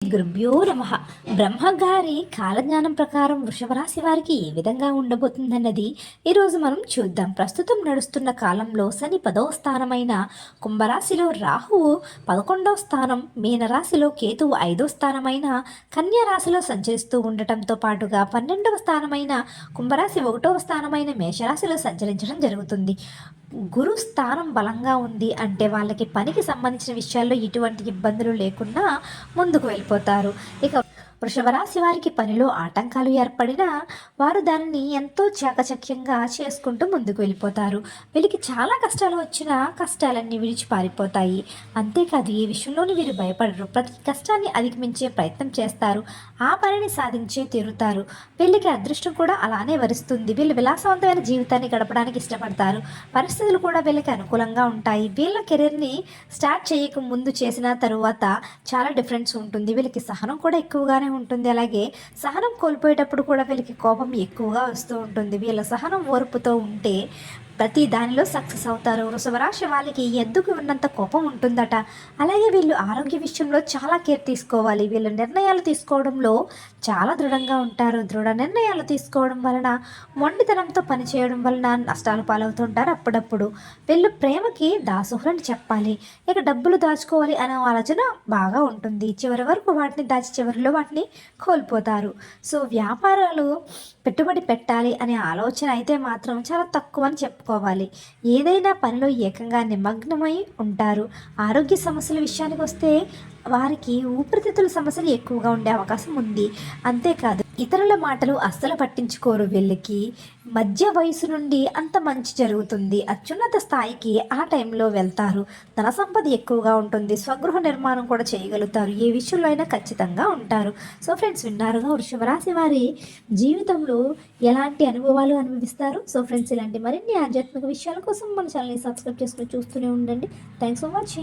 గురుభ్యో నమః. బ్రహ్మగారి కాలజ్ఞానం ప్రకారం వృషభ రాశి వారికి ఏ విధంగా ఉండబోతుందన్నది ఈరోజు మనం చూద్దాం. ప్రస్తుతం నడుస్తున్న కాలంలో శని 10వ స్థానమైన కుంభరాశిలో రాహువు 11వ స్థానం, మీనరాశిలో కేతువు 5వ స్థానమైన కన్యా రాశిలో సంచరిస్తూ ఉండటంతో పాటుగా 12వ స్థానమైన కుంభరాశి 1వ స్థానమైన మేషరాశిలో సంచరించడం జరుగుతుంది. గురు స్థానం బలంగా ఉంది అంటే వాళ్ళకి పనికి సంబంధించిన విషయాల్లో ఎటువంటి ఇబ్బందులు లేకుండా ముందుకు వెళ్ళిపోతారు. ఇక వృషభ రాశి వారికి పనిలో ఆటంకాలు ఏర్పడినా వారు దానిని ఎంతో చాకచక్యంగా చేసుకుంటూ ముందుకు వెళ్ళిపోతారు. వీళ్ళకి చాలా కష్టాలు వచ్చినా కష్టాలన్నీ విడిచి పారిపోతాయి. అంతేకాదు ఏ విషయంలోనూ వీరు భయపడరు. ప్రతి కష్టాన్ని అధిగమించే ప్రయత్నం చేస్తారు. ఆ పనిని సాధించే తీరుతారు. వీళ్ళకి అదృష్టం కూడా అలానే వరిస్తుంది. వీళ్ళు విలాసవంతమైన జీవితాన్ని గడపడానికి ఇష్టపడతారు. పరిస్థితులు కూడా వీళ్ళకి అనుకూలంగా ఉంటాయి. వీళ్ళ కెరీర్ని స్టార్ట్ చేయక ముందు చేసిన తరువాత చాలా డిఫరెన్స్ ఉంటుంది. వీళ్ళకి సహనం కూడా ఎక్కువగానే ఉంటుంది. అలాగే సహనం కోల్పోయేటప్పుడు కూడా వీళ్ళకి కోపం ఎక్కువగా వస్తూ ఉంటుంది. వీళ్ళ సహనం ఓర్పుతో ఉంటే ప్రతి దానిలో సక్సెస్ అవుతారు. వృషభ రాశి వాళ్ళకి ఎందుకు ఉన్నంత కోపం ఉంటుందట. అలాగే వీళ్ళు ఆరోగ్య విషయంలో చాలా కేర్ తీసుకోవాలి. వీళ్ళు నిర్ణయాలు తీసుకోవడంలో చాలా దృఢంగా ఉంటారు. దృఢ నిర్ణయాలు తీసుకోవడం వలన మొండితనంతో పనిచేయడం వలన నష్టాలు పాలవుతుంటారు. అప్పుడప్పుడు వీళ్ళు ప్రేమకి దాసోహులని చెప్పాలి. ఇక డబ్బులు దాచుకోవాలి అనే ఆలోచన బాగా ఉంటుంది. చివరి వరకు వాటిని దాచి చివరిలో వాటిని కోల్పోతారు. సో వ్యాపారాలు పెట్టుబడి పెట్టాలి అనే ఆలోచన అయితే మాత్రం చాలా తక్కువ అని చెప్పుకోవాలి. ఏదైనా పనిలో ఏకంగా నిమగ్నమై ఉంటారు. ఆరోగ్య సమస్యల విషయానికి వస్తే వారికి ఊపిరితిత్తుల సమస్యలు ఎక్కువగా ఉండే అవకాశం ఉంది. అంతేకాదు ఇతరుల మాటలు అస్సలు పట్టించుకోరు. వీళ్ళకి మధ్య వయసు నుండి అంత మంచి జరుగుతుంది. అత్యున్నత స్థాయికి ఆ టైంలో వెళ్తారు. ధన సంపద ఎక్కువగా ఉంటుంది. స్వగృహ నిర్మాణం కూడా చేయగలుగుతారు. ఏ విషయంలో అయినా ఖచ్చితంగా ఉంటారు. సో ఫ్రెండ్స్, విన్నారుగా వృషభ రాశి వారి జీవితంలో ఎలాంటి అనుభవాలు అనుభవిస్తారు. సో ఫ్రెండ్స్, ఇలాంటి మరిన్ని ఆధ్యాత్మిక విషయాల కోసం మన ఛానల్ని సబ్స్క్రైబ్ చేసుకుని చూస్తూనే ఉండండి. Thanks for watching.